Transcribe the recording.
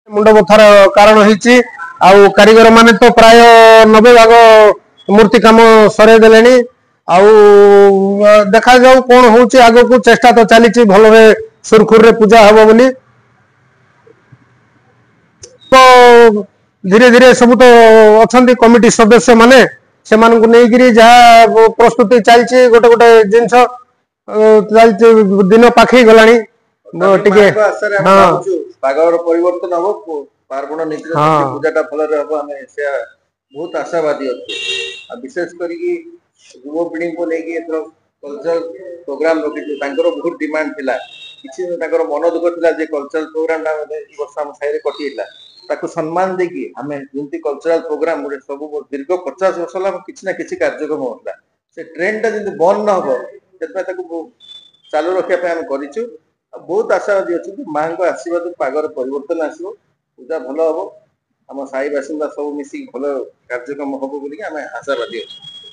मुंड बथार कारण होईची आउ कारीगर माने तो प्राय 90 भाग मूर्ति काम सरे देलेनी आउ देखा जाऊ कौन होची आगो को चेष्टा तो चलीची भलो रे सुरखुर रे पूजा हबो बोली तो धीरे धीरे सब तो अछंती कमिटी सदस्य माने से मान को नै गिरी जहा प्रस्तुति चलची गोटे गोटे जिंस चलची दिन पाखी गलानी टिके हां पागर परिवर्तन हम पार्वण नीति पूजाटा भल हम बहुत आशावादी अच्छे विशेष करी युवपीढ़ी को लेकिन कल्चरल प्रोग्राम रखी बहुत डिमांड थिला किसी मन दुख था कल्चरल प्रोग्राम वर्ष आम साई कटिला सम्मान देकी आम जमी कल्चरल प्रोग्राम सब दीर्घ 50 वर्ष किसी ना किसी कार्यक्रम होता से ट्रेंड टा जमी बंद न हो चालू रखापी आम करूँ बहुत आशावादी अच्छे माँ को आशीर्वाद पागर परिवर्तन आसो पूजा भल हम आम साई बासिंदा सब मिसिक भल कार्यक्रम हम बोलिक आम आशावादी अच्छे।